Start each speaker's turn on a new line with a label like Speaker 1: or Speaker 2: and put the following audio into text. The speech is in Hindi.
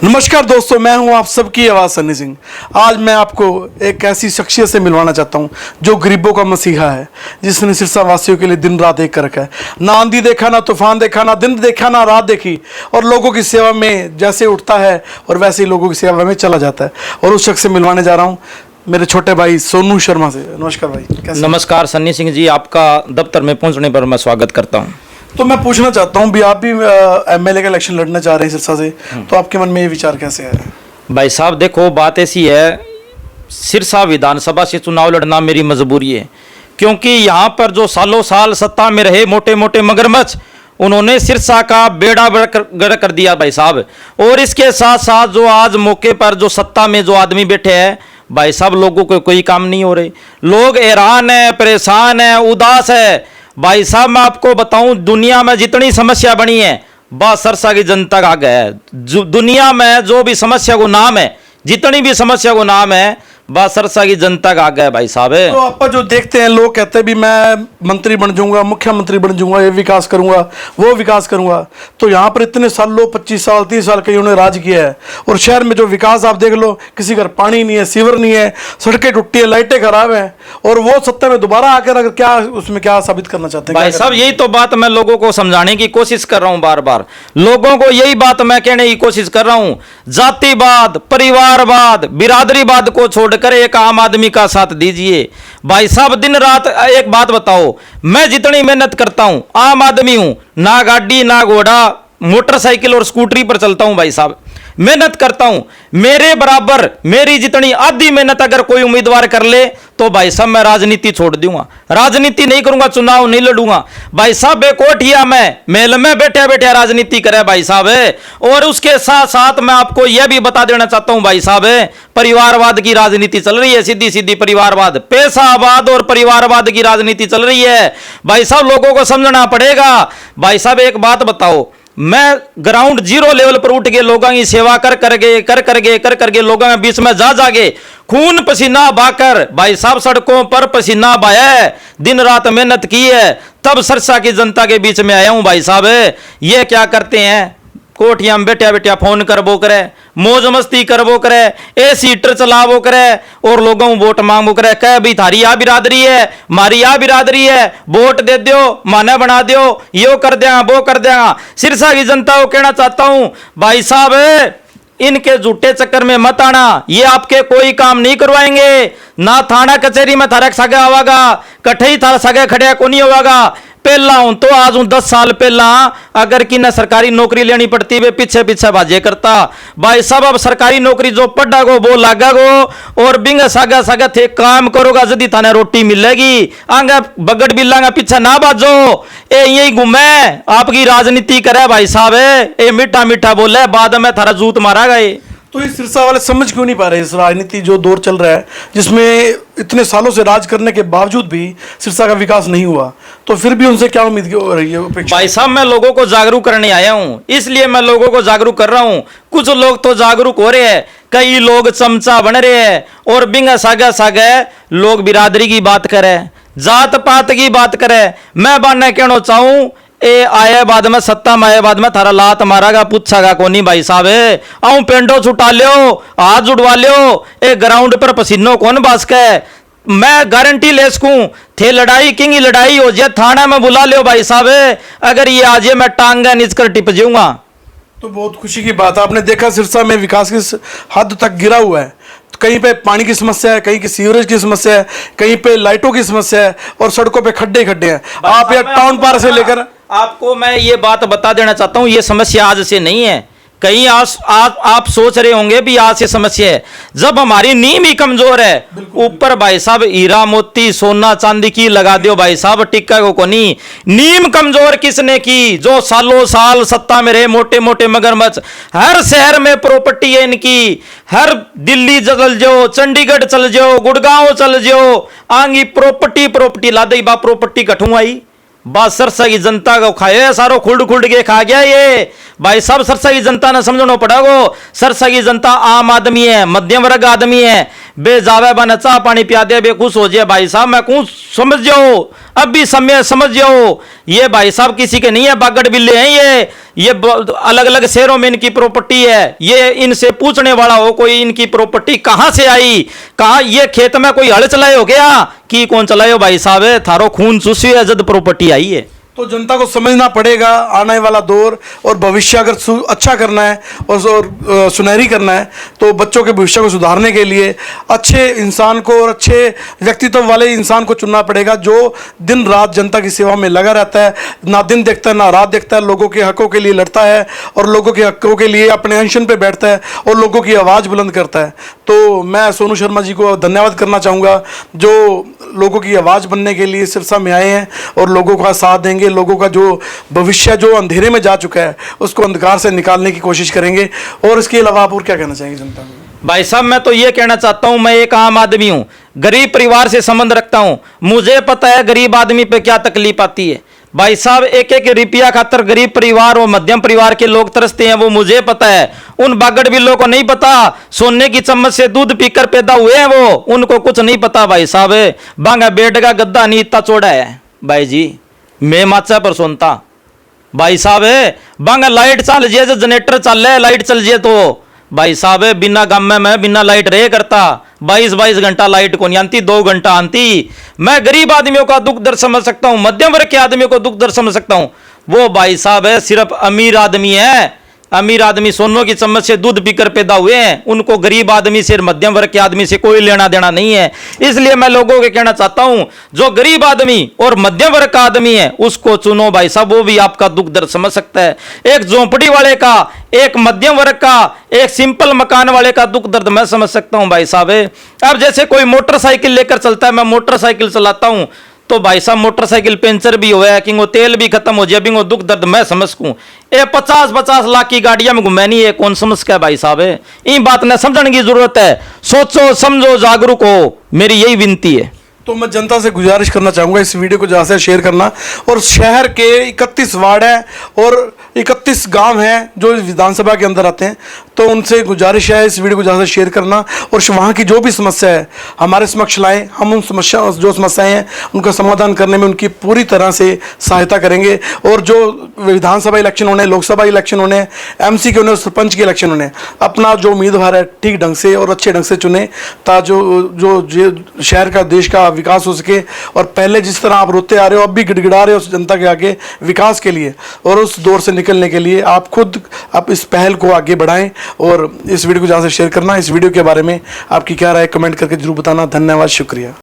Speaker 1: नमस्कार दोस्तों, मैं हूं आप सबकी आवाज़ सन्नी सिंह। आज मैं आपको एक ऐसी शख्सियत से मिलवाना चाहता हूं जो गरीबों का मसीहा है, जिसने सिरसा वासियों के लिए दिन रात एक कर रखा है। ना आंधी देखा, ना तूफान देखा, ना दिन देखा, ना रात देखी, और लोगों की सेवा में जैसे उठता है और वैसे ही लोगों की सेवा में चला जाता है। और उस शख्स से मिलवाने जा रहा हूँ, मेरे छोटे भाई सोनू शर्मा से। नमस्कार भाई, कैसे?
Speaker 2: नमस्कार सन्नी सिंह जी, आपका दफ्तर में पहुंचने पर मैं स्वागत करता हूं।
Speaker 1: तो मैं पूछना चाहता हूं, भी आप भी एमएलए का इलेक्शन लड़ना चाह रहे हैं सिरसा से, तो आपके मन में ये विचार कैसे है?
Speaker 2: भाई साहब देखो, बात ऐसी है, सिरसा विधानसभा से चुनाव लड़ना मेरी मजबूरी है, क्योंकि यहाँ पर जो सालों साल सत्ता में रहे मोटे मोटे मगरमच्छ, उन्होंने सिरसा का बेड़ा गर्क कर दिया भाई साहब। और इसके साथ साथ जो आज मौके पर जो सत्ता में जो आदमी बैठे हैं भाई साहब, लोगों को कोई काम नहीं हो रहे, लोग हैरान है, परेशान है, उदास है। भाई साहब मैं आपको बताऊं, दुनिया में जितनी समस्या बनी है बस सिरसा की जनता का आगे है। दुनिया में जो भी समस्या को नाम है, जितनी भी समस्या को नाम है, बस सिरसा की जनता का आगे है भाई साहब।
Speaker 1: तो आप जो देखते हैं, लोग कहते हैं भी मैं मंत्री बन जाऊंगा, मुख्यमंत्री बन जाऊंगा, ये विकास करूंगा, वो विकास करूंगा। तो यहाँ पर इतने सालों 25 साल 30 साल कई उन्होंने राज किया है, और शहर में जो विकास आप देख लो, किसी घर पानी नहीं है, सीवर नहीं है, सड़कें टूटी है, लाइटें खराब हैं, और वो सत्ता में दोबारा आकर अगर क्या उसमें क्या साबित करना चाहते हैं?
Speaker 2: भाई साहब यही तो बात मैं लोगों को समझाने की कोशिश कर रहा हूं, बार बार लोगों को यही बात मैं कहने की कोशिश कर रहा हूं। जातिवाद, परिवारवाद, बिरादरीवाद को छोड़कर एक आम आदमी का साथ दीजिए। भाई साहब दिन रात एक बात बताओ, मैं जितनी मेहनत करता हूं, आम आदमी हूं, ना गाड़ी ना घोड़ा, मोटरसाइकिल और स्कूटरी पर चलता हूं भाई साहब, मेहनत करता हूं। मेरे बराबर मेरी जितनी आधी मेहनत अगर कोई उम्मीदवार कर ले तो भाई साहब मैं राजनीति छोड़ दूंगा, राजनीति नहीं करूंगा, चुनाव नहीं लड़ूंगा भाई साहब। बेकोठिया में मेल में बैठे बैठे राजनीति करे भाई साहब। और उसके साथ साथ मैं आपको यह भी बता देना चाहता हूं भाई साहब, परिवारवाद की राजनीति चल रही है, सीधी सीधी परिवारवाद, पैसावाद और परिवारवाद की राजनीति चल रही है भाई साहब। लोगों को समझना पड़ेगा भाई साहब। एक बात बताओ, मैं ग्राउंड जीरो लेवल पर उठ के लोगों की सेवा कर करके लोगों के बीच में जा जाके खून पसीना बहाकर भाई साहब सड़कों पर पसीना बहाया है, दिन रात मेहनत की है, तब सिरसा की जनता के बीच में आया हूं भाई साहब। ये क्या करते हैं, कोठिया में बैठा बैठा फोन करबो करे, मौज मस्ती करबो करे, एसी हीटर चलावो करे, और लोगों को वोट मांगबो करे, कह भी थारी या बिरादरी है, मारी या बिरादरी है, वोट दे दो, माने बना दो, यो कर देगा वो कर देगा। सिरसा की जनता को कहना चाहता हूं भाई साहब, इनके झूठे चक्कर में मत आना, ये आपके कोई काम नहीं करवाएंगे। ना थाना कचहरी में थारा सगे आवागा, कठे ही थारा सगे खड़े को नहीं होगा। पहला हूं तो आज हूं 10 साल पहला अगर कि न सरकारी नौकरी लेनी पड़ती वे पीछे पीछे बाजे करता भाई साहब। अब सरकारी नौकरी जो पढ़ा गो वो लागा गो, और बिंग सागा सागा थे काम करोगा जदी थाने रोटी मिलेगी, आगे बगड़ बिल्लांगा पीछे ना बाजो। ए यही घूमे आपकी राजनीति करे भाई साहब, ए मीठा मीठा बोले, बाद में थारा जूत मारा गए।
Speaker 1: तो इस सिरसा वाले समझ क्यों नहीं पा रहे इस राजनीति जो दौर चल रहा है, जिसमें इतने सालों से राज करने के बावजूद भी सिरसा का विकास नहीं हुआ? तो फिर भी उनसे क्या उम्मीद हो रही है, अपेक्षा?
Speaker 2: भाई साहब मैं लोगों को जागरूक करने आया हूं, इसलिए मैं लोगों को जागरूक कर रहा हूं। कुछ लोग तो जागरूक हो रहे हैं, कई लोग चमचा बन रहे हैं, और बिंगा सागा सागा लोग बिरादरी की बात करें, जात पात की बात करें। मैं बाने कहना चाहूं, ए आए बाद में सत्ता में आए बाद में थारा लात मारागा, पूछागा कोनी भाई साहब। आऊं पेंडो छुटा लियो, हाथ जुड़वा लियो, ए ग्राउंड पर पसीनो कौन बास के, मैं गारंटी ले सकूं थे लड़ाई किंग लड़ाई हो जाए, थाना में बुला लियो भाई साहब, अगर ये आज मैं टांगा नीच कर टिप जाऊंगा।
Speaker 1: तो बहुत खुशी की बात, आपने देखा सिरसा में विकास किस हद तक गिरा हुआ है। कहीं पे पानी की समस्या है, कहीं की सीवरेज की समस्या है, कहीं पे लाइटों की समस्या है, और सड़कों पे खड्डे खड्डे हैं। आप यार टाउन पार से लेकर,
Speaker 2: आपको मैं ये बात बता देना चाहता हूं, ये समस्या आज से नहीं है। कहीं आप सोच रहे होंगे भी आज से समस्या है, जब हमारी नींव ही कमजोर है, ऊपर भाई साहब हीरा मोती सोना चांदी की लगा दियो भाई साहब, टिक्का को कोनी। नींव कमजोर किसने की, जो सालों साल सत्ता में रहे मोटे मोटे मगरमच्छ। हर शहर में प्रॉपर्टी है इनकी, हर दिल्ली चल जाओ, चंडीगढ़ चल जाओ, गुड़गांव चल जाओ, आंगी प्रॉपर्टी ला दई बा, प्रॉपर्टी कठू आई बस। सिरसा की जनता को खाए सारो खुल्ड खुल्ड के खा गया ये भाई साहब। सिरसा की जनता ने समझना पड़ेगा, सिरसा की जनता आम आदमी है, मध्यम वर्ग आदमी है। बेजावे बने चाह पानी पिया दे बे खुश हो जाए भाई साहब। मैं कहूँ समझ जाओ, अभी समय समझ जाओ। ये भाई साहब किसी के नहीं है, बागड़ बिल्ले हैं ये अलग अलग शहरों में इनकी प्रॉपर्टी है। ये इनसे पूछने वाला हो कोई, इनकी प्रॉपर्टी कहां से आई, कहा ये खेत में कोई हल चलाए हो गया कि कौन चलाए हो भाई साहब, थारो खून चूसी है जब प्रॉपर्टी आई है।
Speaker 1: तो जनता को समझना पड़ेगा आने वाला दौर और भविष्य अगर अच्छा करना है और सुनहरी करना है तो बच्चों के भविष्य को सुधारने के लिए अच्छे इंसान को और अच्छे व्यक्तित्व वाले इंसान को चुनना पड़ेगा, जो दिन रात जनता की सेवा में लगा रहता है, ना दिन देखता है ना रात देखता है, लोगों के हकों के लिए लड़ता है और लोगों के हकों के लिए अपने अनशन पे बैठता है और लोगों की आवाज़ बुलंद करता है। तो मैं सोनू शर्मा जी को धन्यवाद करना चाहूँगा जो लोगों की आवाज़ बनने के लिए सिरसा में आए हैं और लोगों का साथ देंगे, लोगों का जो भविष्य जो अंधेरे में जा चुका है उसको अंधकार से निकालने की कोशिश करेंगे। और इसके अलावा आप और क्या कहना चाहेंगे जनता को?
Speaker 2: भाई साहब मैं तो ये कहना चाहता हूं, मैं एक आम आदमी हूं, गरीब परिवार से संबंध रखता हूं, मुझे पता है गरीब आदमी पे क्या तकलीफ आती है। भाई साहब एक एक रुपया खातर गरीब परिवार और मध्यम परिवार के लोग तरसते हैं, वो मुझे पता है। उन बागड़ बिल्लों को नहीं पता, सोने की चम्मच से दूध पीकर पैदा हुए हैं वो, उनको कुछ नहीं पता भाई साहब। बांगा बेड का गद्दा नहीं इतना चौड़ा है भाई जी, मैं माचा पर सुनता भाई साहब। बांगा लाइट चल जाए, जनरेटर चल रहा है, लाइट चल जाए तो भाई साहब बिना गम में मैं बिना लाइट रहे करता, 22-22 घंटा लाइट को नहीं आती, 2 घंटा आती। मैं गरीब आदमियों का दुख दर्द समझ सकता हूं, मध्यम वर्ग के आदमियों को दुख दर्द समझ सकता हूं। वो भाई साहब है सिर्फ अमीर आदमी है, अमीर आदमी सोनों की चम्मच से दूध पीकर पैदा हुए हैं, उनको गरीब आदमी से मध्यम वर्ग के आदमी से कोई लेना देना नहीं है। इसलिए मैं लोगों को कहना चाहता हूं जो गरीब आदमी और मध्यम वर्ग का आदमी है उसको चुनो भाई साहब, वो भी आपका दुख दर्द समझ सकता है। एक झोंपड़ी वाले का, एक मध्यम वर्ग का, एक सिंपल मकान वाले का दुख दर्द मैं समझ सकता हूं भाई साहब। अब जैसे कोई मोटरसाइकिल लेकर चलता है, मैं मोटरसाइकिल चलाता हूं तो भाई साहब मोटरसाइकिल पंचर भी होया कि वो तेल भी खत्म हो जाए, भी वो दुख दर्द मैं समझ सकूं। ये 50-50 लाख की गाड़ियां में घूमे नहीं है, कौन समझ का भाई साहब। इन बात ने समझने की जरूरत है, सोचो समझो जागरूक हो, मेरी यही विनती है।
Speaker 1: तो मैं जनता से गुजारिश करना चाहूँगा इस वीडियो को ज़्यादा से शेयर करना। और शहर के 31 वार्ड हैं और 31 गांव हैं जो विधानसभा के अंदर आते हैं, तो उनसे गुजारिश है इस वीडियो को ज़्यादा से शेयर करना और वहाँ की जो भी समस्या है हमारे समक्ष लाएँ। हम उन समस्याएं हैं उनका समाधान करने में उनकी पूरी तरह से सहायता करेंगे। और जो विधानसभा इलेक्शन होने, लोकसभा इलेक्शन होने, MC के होने, सरपंच के इलेक्शन होने, अपना जो उम्मीदवार है ठीक ढंग से और अच्छे ढंग से चुने ताकि जो शहर का, देश का विकास हो सके। और पहले जिस तरह आप रोते आ रहे हो, अब भी गिड़गिड़ा रहे हो उस जनता के आगे विकास के लिए और उस दौर से निकलने के लिए आप खुद आप इस पहल को आगे बढ़ाएं। और इस वीडियो को ज़्यादा से शेयर करना। इस वीडियो के बारे में आपकी क्या राय कमेंट करके जरूर बताना। धन्यवाद, शुक्रिया।